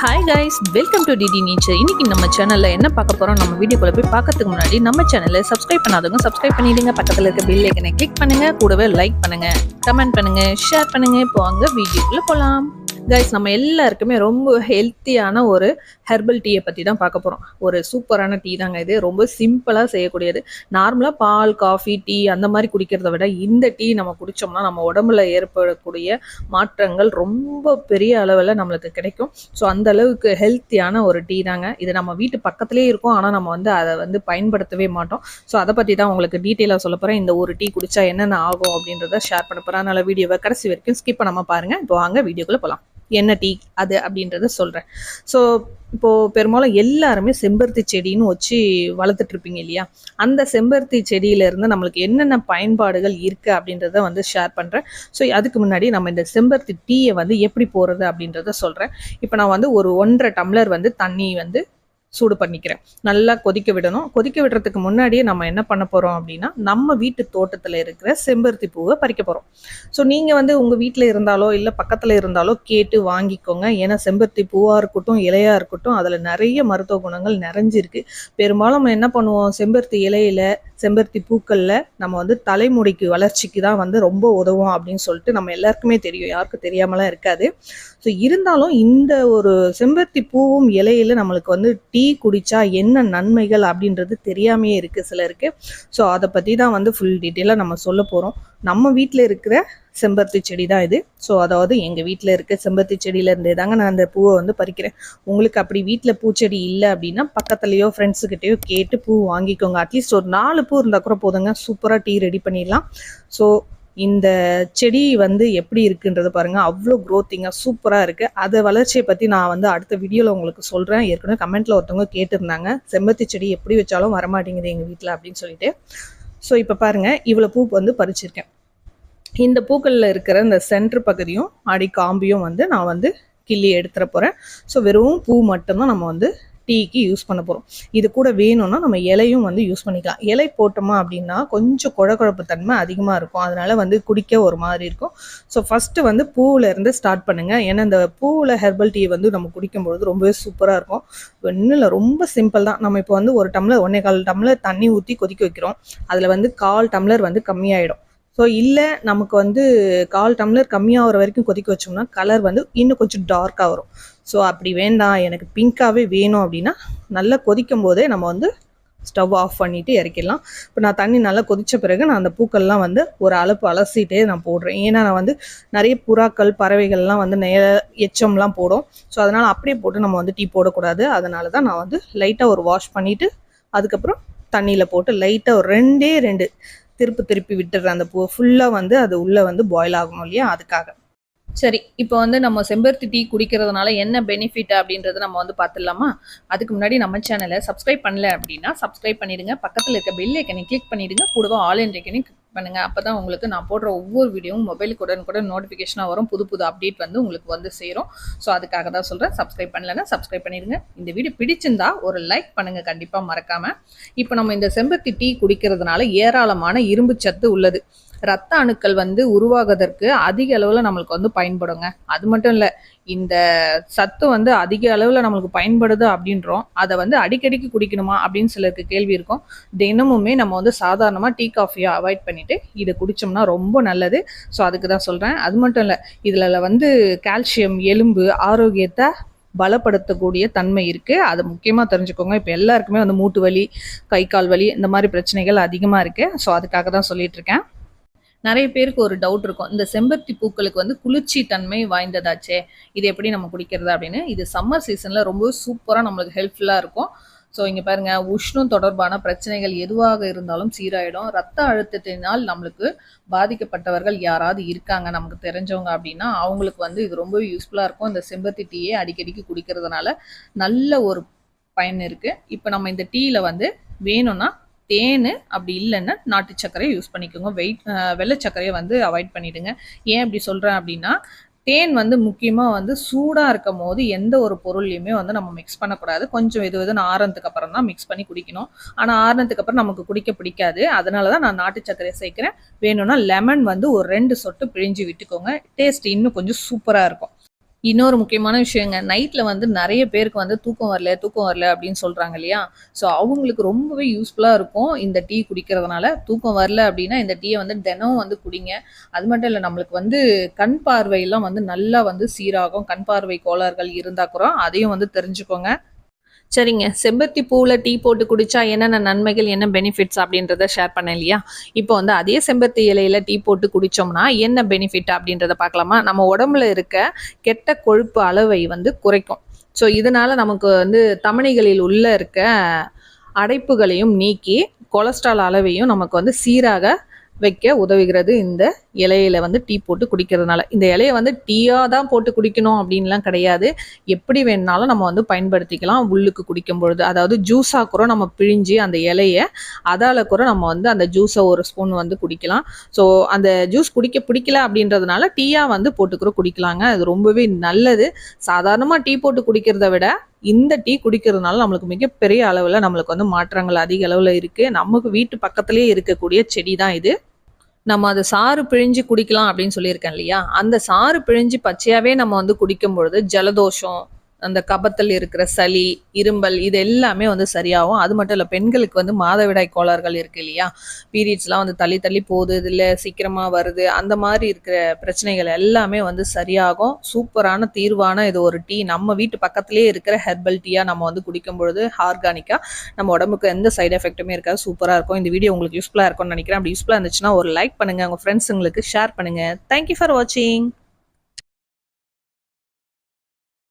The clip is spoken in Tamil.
Hi guys, welcome to DD nature. இன்னைக்கு நம்ம சேனல்ல என்ன பார்க்க போறோம், நம்ம வீடியோக்குள்ள போய் பார்க்கறதுக்கு முன்னாடி நம்ம சேனலை சப்ஸ்கிரைப் பண்ணாதவங்க சப்ஸ்கிரைப் பண்ணிடுங்க. பக்கத்துல இருக்க பெல் ஐக்கனை கிளிக் பண்ணுங்க. கூடவே லைக் பண்ணுங்க, கமெண்ட் பண்ணுங்க, ஷேர் பண்ணுங்க. இப்போ வாங்க வீடியோக்குள்ள போலாம். கைஸ், நம்ம எல்லாருக்குமே ரொம்ப ஹெல்த்தியான ஒரு ஹெர்பல் டீயை பற்றி தான் பார்க்க போகிறோம். ஒரு சூப்பரான டீ தாங்க இது. ரொம்ப சிம்பிளாக செய்யக்கூடியது. நார்மலாக பால், காஃபி, டீ அந்த மாதிரி குடிக்கிறத விட இந்த டீ நம்ம குடித்தோம்னா நம்ம உடம்புல ஏற்படக்கூடிய மாற்றங்கள் ரொம்ப பெரிய அளவில் நம்மளுக்கு கிடைக்கும். ஸோ அந்த அளவுக்கு ஹெல்த்தியான ஒரு டீ தாங்க இது. நம்ம வீட்டு பக்கத்துலேயே இருக்கும், ஆனால் நம்ம அதை பயன்படுத்தவே மாட்டோம். ஸோ அதை பற்றி தான் உங்களுக்கு டீட்டெயிலாக சொல்ல போகிறேன். இந்த ஒரு டீ குடித்தா என்னென்ன ஆகும் அப்படின்றத ஷேர் பண்ண போகிறேன். அதனால் வீடியோவை கடைசி வரைக்கும் ஸ்கிப் பண்ணாமல் பாருங்கள். இப்போ வாங்க வீடியோக்குள்ளே போகலாம். என்ன டீ அது அப்படின்றத சொல்கிறேன். ஸோ இப்போது பெரும்பாலும் எல்லாருமே செம்பருத்தி செடின்னு வச்சு வளர்த்துட்டு இருப்பீங்க இல்லையா? அந்த செம்பருத்தி செடியிலேருந்து நம்மளுக்கு என்னென்ன பயன்பாடுகள் இருக்குது அப்படின்றத ஷேர் பண்ணுறேன். ஸோ அதுக்கு முன்னாடி நம்ம இந்த செம்பருத்தி டீயை எப்படி போடுறது அப்படின்றத சொல்கிறேன். இப்போ நான் ஒரு 1.5 டம்ளர் தண்ணி சூடு பண்ணிக்கிறேன். நல்லா கொதிக்க விடணும். கொதிக்க விடுறதுக்கு முன்னாடியே நம்ம என்ன பண்ண போகிறோம் அப்படின்னா, நம்ம வீட்டு தோட்டத்தில் இருக்கிற செம்பருத்தி பூவை பறிக்க போகிறோம். ஸோ நீங்கள் உங்கள் வீட்டில் இருந்தாலோ இல்லை பக்கத்தில் இருந்தாலோ கேட்டு வாங்கிக்கோங்க. ஏன்னா செம்பருத்தி பூவாக இருக்கட்டும், இலையாக இருக்கட்டும், அதில் நிறைய மருத்துவ குணங்கள் நிறைஞ்சிருக்கு. பெரும்பாலும் நம்ம என்ன பண்ணுவோம், செம்பருத்தி இலையில, செம்பருத்தி பூக்களில் நம்ம தலைமுடிக்கு வளர்ச்சிக்கு தான் ரொம்ப உதவும் அப்படின்னு சொல்லிட்டு நம்ம எல்லாருக்குமே தெரியும். யாருக்கும் தெரியாமலாம் இருக்காது. ஸோ இருந்தாலும் இந்த ஒரு செம்பருத்தி பூவும் இலையில நம்மளுக்கு டீ குடித்தா என்ன நன்மைகள் அப்படின்றது தெரியாமையே இருக்குது சிலருக்கு. ஸோ அதை பற்றி தான் ஃபுல் டீட்டெயிலாக நம்ம சொல்ல போகிறோம். நம்ம வீட்டில் இருக்கிற செம்பருத்தி செடி தான் இது. ஸோ அதாவது எங்கள் வீட்டில் இருக்க செம்பருத்தி செடியிலேருந்தே தாங்க நான் அந்த பூவை பறிக்கிறேன். உங்களுக்கு அப்படி வீட்டில் பூச்செடி இல்லை அப்படின்னா பக்கத்துலேயோ ஃப்ரெண்ட்ஸுக்கிட்டேயோ கேட்டு பூ வாங்கிக்கோங்க. அட்லீஸ்ட் ஒரு 4 பூ இருந்தால் கூட போதுங்க, சூப்பராக டீ ரெடி பண்ணிடலாம். ஸோ இந்த செடி எப்படி இருக்குன்றது பாருங்கள், அவ்வளோ க்ரோத்திங்காக சூப்பராக இருக்குது. அதை வளர்ச்சியை பற்றி நான் அடுத்த வீடியோவில் உங்களுக்கு சொல்கிறேன். ஏற்கனவே கமெண்ட்டில் ஒருத்தவங்க கேட்டிருந்தாங்க, செம்பருத்தி செடி எப்படி வச்சாலும் வரமாட்டேங்குது எங்கள் வீட்டில் அப்படின்னு சொல்லிட்டு. ஸோ இப்போ பாருங்கள், இவ்வளோ பூ பறிச்சிருக்கேன். இந்த பூக்களில் இருக்கிற இந்த சென்ட்ரு பகுதியும் அடி காம்பியும் நான் கிள்ளி எடுத்துட போகிறேன். ஸோ வெறும் பூ மட்டும்தான் நம்ம டீக்கு யூஸ் பண்ண போகிறோம். இது கூட வேணும்னா நம்ம இலையும் யூஸ் பண்ணிக்கலாம். இலை போட்டோமா அப்படின்னா கொஞ்சம் குழகுழப்பு தன்மை அதிகமாக இருக்கும். அதனால குடிக்க ஒரு மாதிரி இருக்கும். ஸோ ஃபஸ்ட்டு பூவிலேருந்து ஸ்டார்ட் பண்ணுங்கள். ஏன்னா இந்த பூவில் ஹெர்பல் டீ நம்ம குடிக்கும்பொழுது ரொம்பவே சூப்பராக இருக்கும். ஒன்றும் இல்லை, ரொம்ப சிம்பிள் தான். நம்ம இப்போ 1 டம்ளர் 1.25 டம்ளர் தண்ணி ஊற்றி கொதிக்க வைக்கிறோம். அதில் 1/4 டம்ளர் கம்மியாயிடும். ஸோ இல்லை நமக்கு 1/4 டம்ளர் கம்மியாகிற வரைக்கும் கொதிக்க வச்சோம்னா கலர் இன்னும் கொஞ்சம் டார்க்காக வரும். ஸோ அப்படி வேண்டாம், எனக்கு பிங்காகவே வேணும் அப்படின்னா நல்லா கொதிக்கும் போதே நம்ம ஸ்டவ் ஆஃப் பண்ணிவிட்டு இறக்கிடலாம். இப்போ நான் தண்ணி நல்லா கொதித்த பிறகு நான் அந்த பூக்கள்லாம் ஒரு அளப்பு அலசிட்டே நான் போடுறேன். ஏன்னா நான் நிறைய புறாக்கள், பறவைகள்லாம் எச்சம்லாம் போடும். ஸோ அதனால் அப்படியே போட்டு நம்ம டீ போடக்கூடாது. அதனால தான் நான் லைட்டாக ஒரு வாஷ் பண்ணிவிட்டு அதுக்கப்புறம் தண்ணியில் போட்டு லைட்டாக ஒரு 2 திருப்பி விட்டுடுறேன். அந்த பூ ஃபுல்லாக அது உள்ளே பாயில் ஆகணும் இல்லையா, அதுக்காக. சரி, இப்போ நம்ம செம்பருத்தி டீ குடிக்கிறதுனால என்ன பெனிஃபிட் அப்படின்றத நம்ம பார்த்துடலாமா? அதுக்கு முன்னாடி நம்ம சேனலை சப்ஸ்கிரைப் பண்ணல அப்படின்னா சப்ஸ்கிரைப் பண்ணிடுங்க. பக்கத்தில் இருக்க பெல் ஐக்கனை கிளிக் பண்ணிடுங்க. கூடவே ஆல் என்ற ஐக்கனை கிளிக் பண்ணுங்க. அப்போ தான் உங்களுக்கு நான் போடுற ஒவ்வொரு வீடியோவும் மொபைலுக்கு உடனுக்குடன் நோட்டிஃபிகேஷனாக வரும். புது அப்டேட் உங்களுக்கு சேரும். ஸோ அதுக்காக தான் சொல்கிறேன். சப்ஸ்கிரைப் பண்ணலன்னா சப்ஸ்கிரைப் பண்ணிடுங்க. இந்த வீடியோ பிடிச்சிருந்தா ஒரு லைக் பண்ணுங்கள், கண்டிப்பாக மறக்காமல். இப்போ நம்ம இந்த செம்பருத்தி டீ குடிக்கிறதுனால ஏராளமான இரும்பு சத்து உள்ளது. ரத்த அணுக்கள் உருவாகுவதற்கு அதிக அளவில் நம்மளுக்கு பயன்படுங்க. அது மட்டும் இல்லை, இந்த சத்து அதிக அளவில் நம்மளுக்கு பயன்படுது அப்படின்றோம். அதை அடிக்கடிக்கு குடிக்கணுமா அப்படின்னு சிலருக்கு கேள்வி இருக்கும். தினமுமே நம்ம சாதாரணமாக டீ காஃபியை அவாய்ட் பண்ணிவிட்டு இதை குடித்தோம்னா ரொம்ப நல்லது. ஸோ அதுக்கு தான் சொல்கிறேன். அது மட்டும் இல்லை, இதில் கால்சியம், எலும்பு ஆரோக்கியத்தை பலப்படுத்தக்கூடிய தன்மை இருக்குது. அதை முக்கியமாக தெரிஞ்சுக்கோங்க. இப்போ எல்லாருக்குமே மூட்டு வலி, கை கால் வலி, இந்த மாதிரி பிரச்சனைகள் அதிகமாக இருக்குது. ஸோ அதுக்காக தான் சொல்லிகிட்ருக்கேன். நிறைய பேருக்கு ஒரு டவுட் இருக்கும், இந்த செம்பருத்தி பூக்களுக்கு குளிர்ச்சி தன்மை வாய்ந்ததாச்சே, இது எப்படி நம்ம குடிக்கிறது அப்படின்னு. இது சம்மர் சீசனில் ரொம்ப சூப்பராக நம்மளுக்கு ஹெல்ப்ஃபுல்லாக இருக்கும். ஸோ இங்கே பாருங்கள், உஷ்ணம் தொடர்பான பிரச்சனைகள் எதுவாக இருந்தாலும் சீராயிடும். ரத்த அழுத்தத்தினால் நம்மளுக்கு பாதிக்கப்பட்டவர்கள் யாராவது இருக்காங்க நமக்கு தெரிஞ்சவங்க அப்படின்னா அவங்களுக்கு இது ரொம்ப யூஸ்ஃபுல்லாக இருக்கும். இந்த செம்பருத்தி டீயை அடிக்கடிக்கு குடிக்கிறதுனால நல்ல ஒரு பயன் இருக்குது. இப்போ நம்ம இந்த டீயில் வேணும்னா தேன், அப்படி இல்லைன்னா நாட்டு சர்க்கரை யூஸ் பண்ணிக்கோங்க. வெள்ளை சர்க்கரையை அவாய்ட் பண்ணிவிடுங்க. ஏன் அப்படி சொல்கிறேன் அப்படின்னா, தேன் முக்கியமாக சூடாக இருக்கும் போது எந்த ஒரு பொருள்லையுமே நம்ம மிக்ஸ் பண்ணக்கூடாது. கொஞ்சம் இதுன்னு ஆறுனதுக்கு அப்புறம் தான் மிக்ஸ் பண்ணி குடிக்கணும். ஆனால் ஆறுனதுக்கு அப்புறம் நமக்கு குடிக்க பிடிக்காது. அதனால தான் நான் நாட்டு சர்க்கரையை சேர்க்குறேன். வேணும்னா லெமன் ஒரு 2 சொட்டு பிழிஞ்சு விட்டுக்கோங்க. டேஸ்ட் இன்னும் கொஞ்சம் சூப்பராக இருக்கும். இன்னொரு முக்கியமான விஷயங்க. நைட்ல வந்து நெறைய பேருக்கு வந்து தூக்கம் வரல, தூக்கம் வரல அப்படின்னு சொல்றாங்க இல்லையா? ஸோ அவங்களுக்கு ரொம்பவே யூஸ்ஃபுல்லா இருக்கும் இந்த டீ குடிக்கிறதுனால. தூக்கம் வரல அப்படின்னா இந்த டீய வந்து தினம் வந்து குடிங்க. அது மட்டும் இல்ல நம்மளுக்கு வந்து கண் பார்வைலாம் வந்து நல்லா வந்து சீராகும். கண் பார்வை கோளாறுகள் இருந்தா கூட அதையும் வந்து தெரிஞ்சுக்கோங்க. சரிங்க. செம்பருத்தி பூவுல டீ போட்டு குடிச்சா என்னென்ன நன்மைகள், என்ன பெனிஃபிட்ஸ் அப்படின்றத ஷேர் பண்ணேன் இல்லையா? இப்போ வந்து அதே செம்பருத்தி இலையில டீ போட்டு குடிச்சோம்னா, என்ன பெனிஃபிட் அப்படின்றத பார்க்கலாமா? நம்ம உடம்புல இருக்க கெட்ட கொழுப்பு அளவை வந்து குறைக்கும். ஸோ, இதனால நமக்கு வந்து தமனிகளில் உள்ள இருக்க அடைப்புகளையும் நீக்கி, கொலஸ்ட்ரால் அளவையும் நமக்கு வந்து சீராக வைக்க உதவுகிறது இந்த இலையில வந்து டீ போட்டு குடிக்கிறதுனால. இந்த இலைய வந்து டீயா தான் போட்டு குடிக்கணும் அப்படின்லாம் கிடையாது. எப்படி வேணுனாலும் நம்ம வந்து பயன்படுத்திக்கலாம் உள்ளுக்கு குடிக்கும் பொழுது. அதாவது ஜூஸா கூட நம்ம பிழிஞ்சு அந்த இலைய அதால கூட நம்ம வந்து அந்த ஜூஸ ஒரு ஸ்பூன் வந்து குடிக்கலாம். ஸோ அந்த ஜூஸ் குடிக்க பிடிக்கல அப்படின்றதுனால டீயா வந்து போட்டு கூட குடிக்கலாங்க. அது ரொம்பவே நல்லது. சாதாரணமா டீ போட்டு குடிக்கிறத விட இந்த டீ குடிக்கிறதுனால நம்மளுக்கு மிகப்பெரிய அளவுல நம்மளுக்கு வந்து மாற்றங்கள் அதிக அளவுல இருக்கு. நமக்கு வீட்டு பக்கத்திலேயே இருக்கக்கூடிய செடி தான் இது. நம்ம அத சாறு பிழிஞ்சு குடிக்கலாம் அப்படின்னு சொல்லியிருக்கேன் இல்லையா? அந்த சாறு பிழிஞ்சு பச்சையாவே நம்ம வந்து குடிக்கும் பொழுது, ஜலதோஷம், அந்த கபத்தில் இருக்கிற சளி, இருமல் இது எல்லாமே வந்து சரியாகும். அது மட்டும் இல்ல, பெண்களுக்கு வந்து மாதவிடாய் கோளாறுகள் இருக்கு இல்லையா? பீரியட்ஸ்லாம் வந்து தள்ளி தள்ளி போகுது, இல்ல சீக்கிரமா வருது. அந்த மாரி இருக்கிற பிரச்சனைகள் எல்லாமே வந்து சரியாகும். சூப்பரான தீர்வான இது ஒரு டீ. நம்ம வீட்டு பக்கத்திலேயே இருக்கிற ஹெர்பல் டீயா நம்ம வந்து குடிக்கும் பொழுது, ஆர்கானிக்கா நம்ம உடம்புக்கு எந்த சைட் எஃபெக்ட்டுமே இருக்காது. சூப்பரா இருக்கும். இந்த வீடியோ உங்களுக்கு யூஸ்ஃபுல்லா இருக்கும்னு நினைக்கிறேன். அப்படி யூஸ்ஃபுல்லா இருந்துச்சுன்னா ஒரு லைக் பண்ணுங்க. உங்க ஃப்ரெண்ட்ஸுங்களுக்கு ஷேர் பண்ணுங்க. தேங்க் யூ ஃபார் வாட்சிங்.